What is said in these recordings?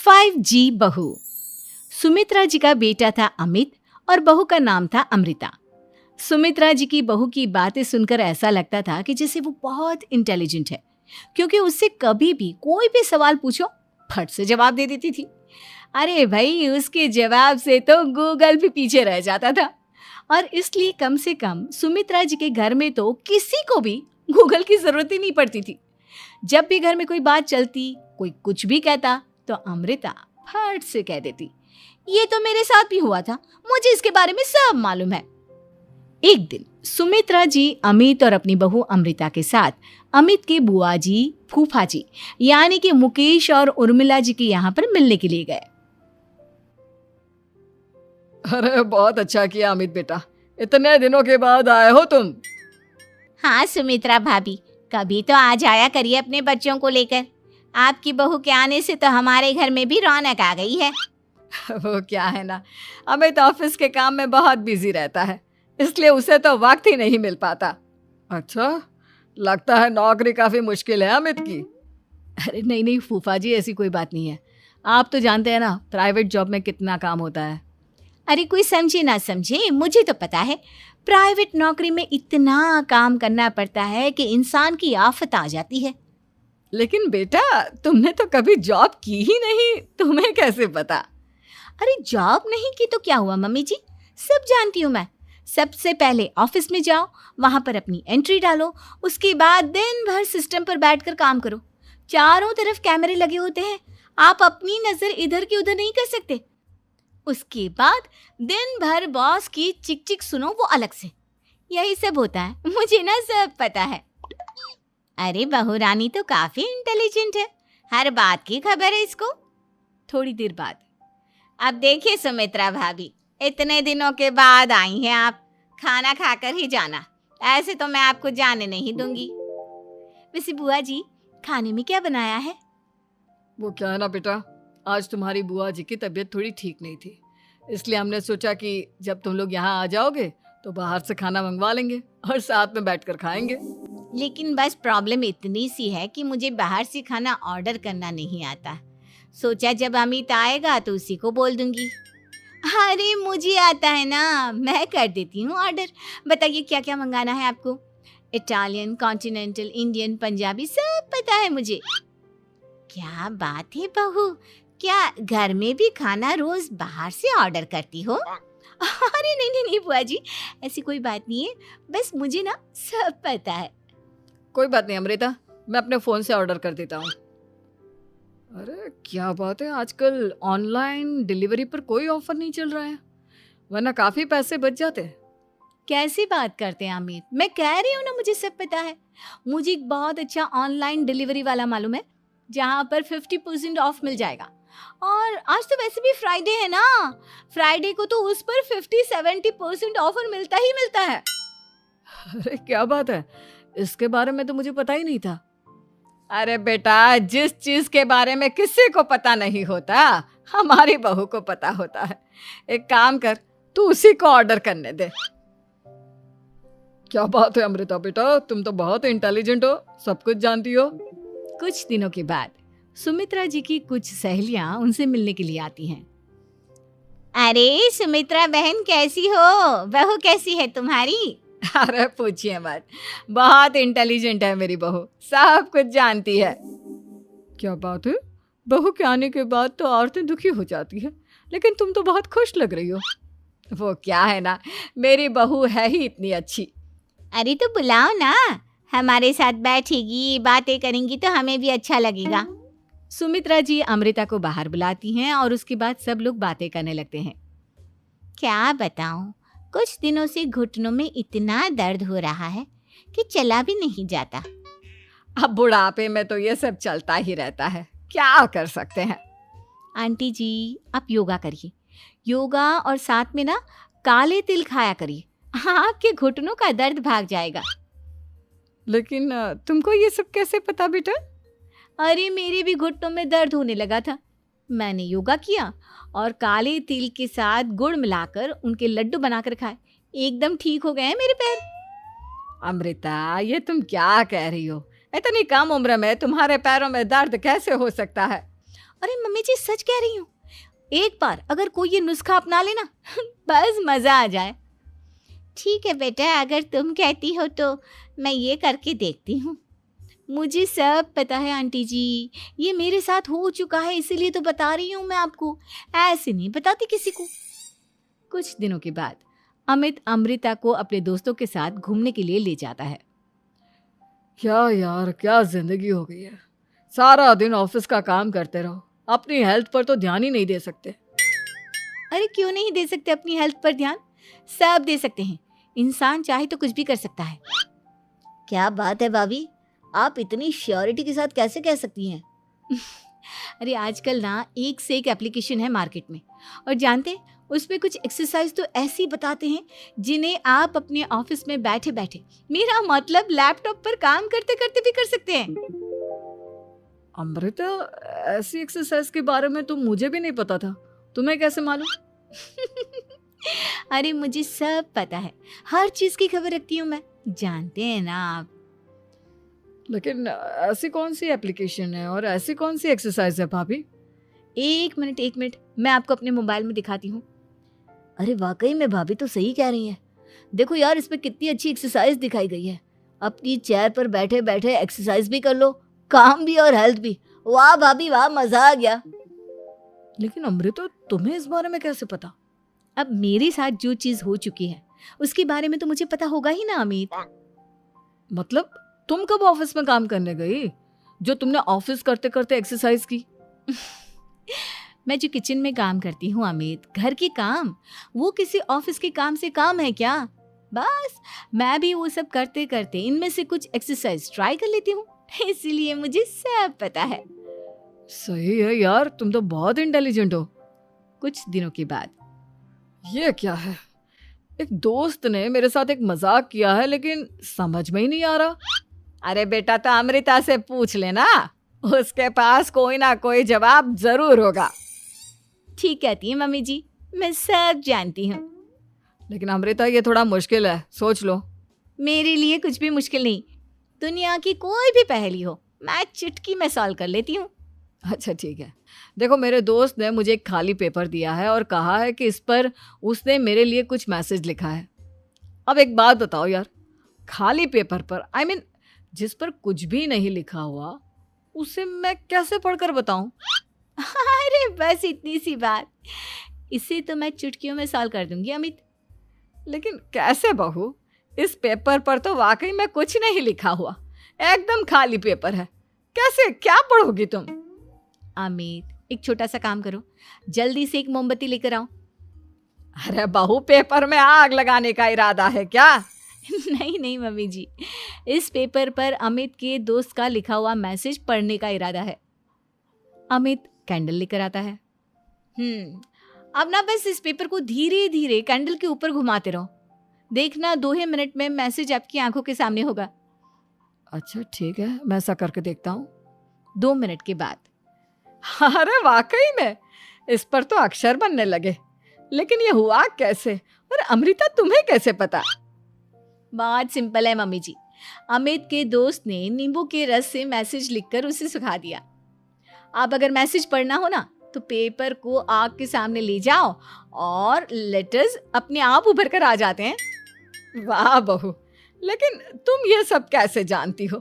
5G बहू। सुमित्रा जी का बेटा था अमित और बहू का नाम था अमृता। सुमित्रा जी की बहू की बातें सुनकर ऐसा लगता था कि जैसे वो बहुत इंटेलिजेंट है, क्योंकि उससे कभी भी कोई भी सवाल पूछो फट से जवाब दे देती थी। अरे भाई, उसके जवाब से तो गूगल भी पीछे रह जाता था। और इसलिए कम से कम सुमित्रा जी के घर में तो किसी को भी गूगल की जरूरत ही नहीं पड़ती थी। जब भी घर में कोई बात चलती, कोई कुछ भी कहता, तो अमृता फट से कह देती, ये तो मेरे साथ भी हुआ था, मुझे इसके बारे में सब मालूम है। एक दिन सुमित्रा जी अमित और अपनी बहू अमृता के साथ अमित के बुआ जी, फूफा जी यानी कि मुकेश और उर्मिला जी के यहाँ पर मिलने के लिए गए। अरे बहुत अच्छा किया अमित बेटा, इतने दिनों के बाद आए हो तुम। हाँ सुमित्रा भाभी, कभी तो आ जाया करिए अपने बच्चों को लेकर। आपकी बहू के आने से तो हमारे घर में भी रौनक आ गई है। वो क्या है ना, अमित ऑफिस के काम में बहुत बिजी रहता है, इसलिए उसे तो वक्त ही नहीं मिल पाता। अच्छा, लगता है नौकरी काफी मुश्किल है अमित की। अरे नहीं फूफा जी, ऐसी कोई बात नहीं है। आप तो जानते हैं ना प्राइवेट जॉब में कितना काम होता है। अरे कोई समझे ना समझे, मुझे तो पता है प्राइवेट नौकरी में इतना काम करना पड़ता है कि इंसान की आफत आ जाती है। लेकिन बेटा, तुमने तो कभी जॉब की ही नहीं, तुम्हें कैसे पता? अरे जॉब नहीं की तो क्या हुआ मम्मी जी, सब जानती हूँ मैं। सबसे पहले ऑफिस में जाओ, वहां पर अपनी एंट्री डालो, उसके बाद दिन भर सिस्टम पर बैठकर काम करो। चारों तरफ कैमरे लगे होते हैं, आप अपनी नजर इधर की उधर नहीं कर सकते। उसके बाद दिन भर बॉस की चिक चिक सुनो, वो अलग से। यही सब होता है, मुझे ना सब पता है। अरे बहू रानी तो काफी इंटेलिजेंट है, हर बात की खबर है इसको। थोड़ी देर बाद, अब देखिए सुमित्रा भाभी, इतने दिनों के बाद आई हैं आप, खाना खाकर ही जाना, ऐसे तो मैं आपको जाने नहीं दूंगी। वैसे बुआ जी, खाने में क्या बनाया है? वो क्या है ना बेटा, आज तुम्हारी बुआ जी की तबीयत थोड़ी ठीक नहीं थी, इसलिए हमने सोचा कि जब तुम लोग यहाँ आ जाओगे तो बाहर से खाना मंगवा लेंगे और साथ में बैठकर खाएंगे। लेकिन बस प्रॉब्लम इतनी सी है कि मुझे बाहर से खाना ऑर्डर करना नहीं आता। सोचा जब अमित आएगा तो उसी को बोल दूंगी। अरे मुझे आता है ना, मैं कर देती हूँ ऑर्डर। बताइए क्या क्या मंगाना है आपको? इटालियन, कॉन्टिनेंटल, इंडियन, पंजाबी, सब पता है मुझे। क्या बात है बहू, क्या घर में भी खाना रोज बाहर से ऑर्डर करती हो? अरे नहीं बुआ जी, ऐसी कोई बात नहीं है, बस मुझे ना सब पता है। कोई बात नहीं अमृता, मैं अपने फोन से ऑर्डर कर देता हूँ। अरे क्या बात है, आजकल ऑनलाइन डिलीवरी पर कोई ऑफर नहीं चल रहा है, वरना काफी पैसे बच जाते। कैसी बात करते हैं अमित, मैं कह रही हूँ ना मुझे सब पता है। मुझे एक बहुत अच्छा ऑनलाइन डिलीवरी वाला मालूम है, जहाँ पर 50% ऑफ मिल जाएगा। और आज तो वैसे भी फ्राइडे है ना, फ्राइडे को तो उस पर 50-70% ऑफर मिलता ही मिलता है। अरे क्या बात है, इसके बारे में तो मुझे पता ही नहीं था। अरे बेटा, जिस चीज के बारे में किसी को पता नहीं होता, हमारी बहू को पता होता है। एक काम कर, तू उसी को ऑर्डर करने दे। क्या बात है अमृता बेटा, तुम तो बहुत इंटेलिजेंट हो, सब कुछ जानती हो। कुछ दिनों के बाद सुमित्रा जी की कुछ सहेलियां उनसे मिलने के लिए आती हैं। अरे सुमित्रा बहन कैसी हो, बहू कैसी है तुम्हारी? अरे पूछिए मत, बहुत इंटेलिजेंट है मेरी बहू, सब कुछ जानती है। क्या बात है, बहू के आने के बाद तो औरतें दुखी हो जाती है, लेकिन तुम तो बहुत खुश लग रही हो। वो क्या है ना, मेरी बहू है ही इतनी अच्छी। अरे तो बुलाओ ना, हमारे साथ बैठेगी, बातें करेंगी तो हमें भी अच्छा लगेगा। सुमित्रा जी अमृता को बाहर बुलाती हैं और उसके बाद सब लोग बातें करने लगते हैं। क्या बताऊं, कुछ दिनों से घुटनों में इतना दर्द हो रहा है कि चला भी नहीं जाता। अब बुढ़ापे में तो ये सब चलता ही रहता है, क्या कर सकते हैं। आंटी जी, आप योगा करिए, योगा और साथ में ना काले तिल खाया करिए, आपके घुटनों का दर्द भाग जाएगा। लेकिन तुमको ये सब कैसे पता बेटा? अरे मेरे भी घुटनों में दर्द होने लगा था, मैंने योगा किया और काले तिल के साथ गुड़ मिलाकर उनके लड्डू बनाकर खाए, एकदम ठीक हो गए हैं मेरे पैर। अमृता, ये तुम क्या कह रही हो? इतनी कम उम्र में तुम्हारे पैरों में दर्द कैसे हो सकता है? अरे मम्मी जी सच कह रही हूँ, एक बार अगर कोई ये नुस्खा अपना लेना बस मज़ा आ जाए। ठीक है बेटा, अगर तुम कहती हो तो मैं ये करके देखती हूँ। मुझे सब पता है आंटी जी, ये मेरे साथ हो चुका है, इसीलिए तो बता रही हूँ मैं आपको, ऐसे नहीं बताती किसी को। कुछ दिनों के बाद अमित अमृता को अपने दोस्तों के साथ घूमने के लिए ले जाता है। क्या यार, क्या जिंदगी हो गई है। सारा दिन ऑफिस का काम करते रहो, अपनी हेल्थ पर तो ध्यान ही नहीं दे सकते। अरे क्यों नहीं दे सकते अपनी हेल्थ पर ध्यान? सब दे सकते हैं, इंसान चाहे तो कुछ भी कर सकता है। क्या बात है भाभी, आप इतनी श्योरिटी के साथ कैसे कह सकती हैं? अरे आजकल ना एक से एक एप्लीकेशन है मार्केट में, और जानते हैं उसमें कुछ एक्सरसाइज तो ऐसी बताते हैं जिन्हें आप अपने ऑफिस में बैठे बैठे, मेरा मतलब लैपटॉप पर काम करते करते भी कर सकते हैं। अमृता, ऐसी एक्सरसाइज के बारे में तो मुझे भी नहीं पता था, तुम्हें कैसे मालूम? अरे मुझे सब पता है, हर चीज की खबर रखती हूँ मैं, जानते हैं ना आप। लेकिन ऐसी कौन सी एप्लीकेशन है और ऐसी कौन सी एक्सरसाइज है भाभी? एक मिनट, मैं आपको अपने मोबाइल में दिखाती हूँ। अरे वाकई में भाभी तो सही कह रही हैं। देखो यार, इसमें कितनी अच्छी एक्सरसाइज दिखाई गई है। अपनी चेयर पर बैठे बैठे एक्सरसाइज भी कर लो, काम भी और हेल्थ भी। वाह भाभी वाह, मजा आ गया। लेकिन अमृता, तुम्हें इस बारे में कैसे पता? अब मेरे साथ जो चीज हो चुकी है उसके बारे में तो मुझे पता होगा ही ना अमित। मतलब तुम कब ऑफिस में काम करने गई जो तुमने ऑफिस करते करते एक्सरसाइज की? मैं जो किचन में काम करती हूँ अमित, घर के काम, वो किसी ऑफिस के काम से काम है क्या? बस मैं भी वो सब करते करते इनमें से कुछ एक्सरसाइज ट्राई कर लेती हूँ, इसीलिए मुझे सब पता है। सही है यार, तुम तो बहुत इंटेलिजेंट हो। कुछ दिनों के बाद ये क्या है? एक दोस्त ने मेरे साथ एक मजाक किया है, लेकिन समझ में ही नहीं आ रहा। अरे बेटा, तो अमृता से पूछ लेना, उसके पास कोई ना कोई जवाब जरूर होगा। ठीक कहती है मम्मी जी, मैं सब जानती हूँ। लेकिन अमृता, ये थोड़ा मुश्किल है, सोच लो। मेरे लिए कुछ भी मुश्किल नहीं, दुनिया की कोई भी पहेली हो मैं चुटकी में सॉल्व कर लेती हूँ। अच्छा ठीक है, देखो मेरे दोस्त ने मुझे एक खाली पेपर दिया है और कहा है कि इस पर उसने मेरे लिए कुछ मैसेज लिखा है। अब एक बात बताओ यार, खाली पेपर पर, आई मीन जिस पर कुछ भी नहीं लिखा हुआ, उसे मैं कैसे पढ़कर बताऊं? अरे बस इतनी सी बात, इसे तो मैं चुटकियों में सॉल्व कर दूंगी अमित। लेकिन कैसे बहू? इस पेपर पर तो वाकई में कुछ नहीं लिखा हुआ, एकदम खाली पेपर है, कैसे, क्या पढ़ोगी तुम? अमित, एक छोटा सा काम करो, जल्दी से एक मोमबत्ती लेकर आओ। अरे बहू, पेपर में आग लगाने का इरादा है क्या? नहीं मम्मी जी, इस पेपर पर अमित के दोस्त का लिखा हुआ मैसेज पढ़ने का इरादा है। अमित कैंडल लेकर आता है। अब ना बस इस पेपर को धीरे धीरे कैंडल के ऊपर घुमाते रहो, देखना 2 ही मिनट में मैसेज आपकी आंखों के सामने होगा। अच्छा ठीक है, मैं ऐसा करके देखता हूँ। 2 मिनट के बाद, अरे वाकई में इस पर तो अक्षर बनने लगे, लेकिन ये हुआ कैसे? और अमृता, तुम्हें कैसे पता? बहुत सिंपल है मम्मी जी, अमित के दोस्त ने नींबू के रस से मैसेज लिखकर उसे सुखा दिया। अब अगर मैसेज पढ़ना हो ना तो पेपर को आग के सामने ले जाओ और लेटर्स अपने आप उभर कर आ जाते हैं। वाह बहू, लेकिन तुम ये सब कैसे जानती हो?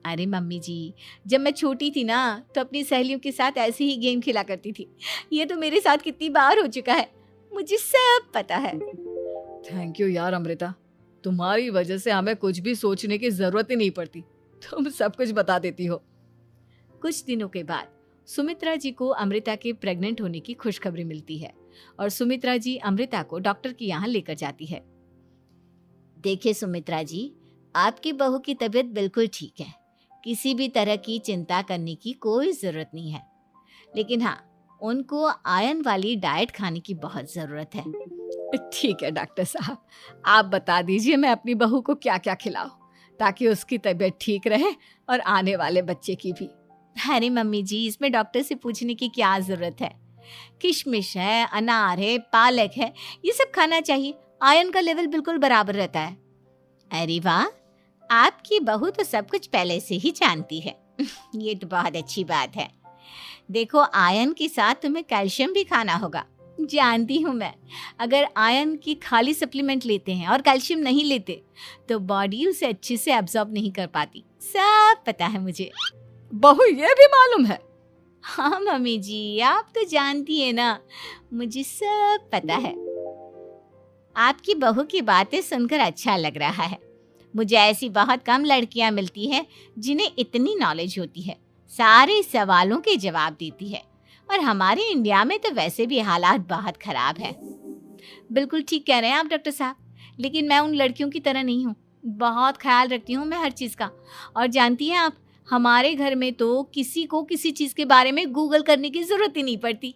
अरे मम्मी जी, जब मैं छोटी थी ना तो अपनी सहेलियों के साथ ऐसे ही गेम खेला करती थी। ये तो मेरे साथ कितनी बार हो चुका है, मुझे सब पता है। थैंक यू यार अमृता, तुम्हारी वजह से हमें कुछ भी सोचने की जरूरत ही नहीं पड़ती, तुम सब कुछ बता देती हो। कुछ दिनों के बाद सुमित्रा जी को अमृता के प्रेग्नेंट होने की खुशखबरी मिलती है और सुमित्रा जी अमृता को डॉक्टर के यहाँ लेकर जाती है। देखिए सुमित्रा जी, आपकी बहू की तबीयत बिल्कुल ठीक है, किसी भी तरह की चिंता करने की कोई ज़रूरत नहीं है। लेकिन हाँ, उनको आयरन वाली डाइट खाने की बहुत ज़रूरत है। ठीक है डॉक्टर साहब, आप बता दीजिए मैं अपनी बहू को क्या क्या खिलाऊं ताकि उसकी तबीयत ठीक रहे और आने वाले बच्चे की भी। अरे मम्मी जी, इसमें डॉक्टर से पूछने की क्या ज़रूरत है? किशमिश है, अनार है, पालक है, ये सब खाना चाहिए, आयरन का लेवल बिल्कुल बराबर रहता है। अरे वाह, आपकी बहू तो सब कुछ पहले से ही जानती है। ये तो बहुत अच्छी बात है। देखो, आयरन के साथ तुम्हें कैल्शियम भी खाना होगा। जानती हूँ मैं, अगर आयरन की खाली सप्लीमेंट लेते हैं और कैल्शियम नहीं लेते तो बॉडी उसे अच्छे से एब्जॉर्ब नहीं कर पाती। सब पता है मुझे। बहू ये भी मालूम है? हाँ मम्मी जी, आप तो जानती है ना, मुझे सब पता है। आपकी बहू की बातें सुनकर अच्छा लग रहा है। मुझे ऐसी बहुत कम लड़कियां मिलती हैं जिन्हें इतनी नॉलेज होती है, सारे सवालों के जवाब देती है। और हमारे इंडिया में तो वैसे भी हालात बहुत खराब है। बिल्कुल ठीक कह रहे हैं आप डॉक्टर साहब, लेकिन मैं उन लड़कियों की तरह नहीं हूँ। बहुत ख्याल रखती हूँ मैं हर चीज़ का। और जानती हैं आप, हमारे घर में तो किसी को किसी चीज़ के बारे में गूगल करने की ज़रूरत ही नहीं पड़ती।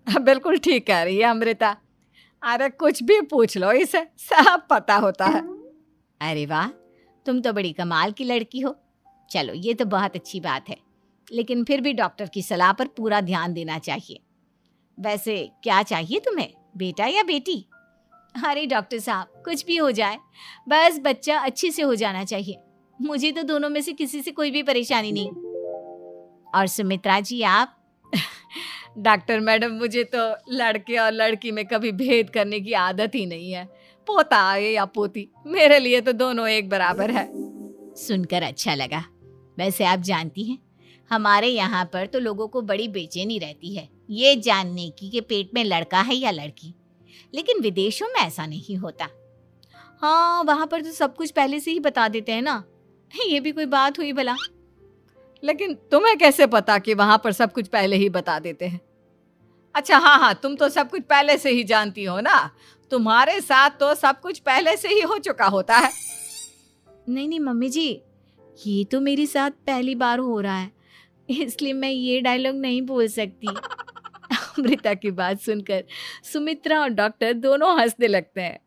बिल्कुल ठीक कह रही है अमृता। अरे कुछ भी पूछ लो इसे, सब पता होता है। अरे वाह, तुम तो बड़ी कमाल की लड़की हो। चलो, ये तो बहुत अच्छी बात है, लेकिन फिर भी डॉक्टर की सलाह पर पूरा ध्यान देना चाहिए। वैसे क्या चाहिए तुम्हें, बेटा या बेटी? अरे डॉक्टर साहब, कुछ भी हो जाए, बस बच्चा अच्छे से हो जाना चाहिए। मुझे तो दोनों में से किसी से कोई भी परेशानी नहीं। और सुमित्रा जी, आप? डॉक्टर मैडम, मुझे तो लड़के और लड़की में कभी भेद करने की आदत ही नहीं है। पोता आए या पोती, मेरे लिए तो दोनों एक बराबर है। सुनकर अच्छा लगा। वैसे आप जानती हैं, हमारे यहाँ पर तो लोगों को बड़ी बेचैनी रहती है ये जानने की कि पेट में लड़का है या लड़की, लेकिन विदेशों में ऐसा नहीं होता। हाँ, वहाँ पर तो सब कुछ पहले से ही बता देते हैं ना। ये भी कोई बात हुई भला? लेकिन तुम्हें कैसे पता कि वहां पर सब कुछ पहले ही बता देते हैं? अच्छा हाँ, तुम तो सब कुछ पहले से ही जानती हो ना। तुम्हारे साथ तो सब कुछ पहले से ही हो चुका होता है। नहीं मम्मी जी, ये तो मेरे साथ पहली बार हो रहा है, इसलिए मैं ये डायलॉग नहीं बोल सकती। अमृता की बात सुनकर सुमित्रा और डॉक्टर दोनों हंसने लगते हैं।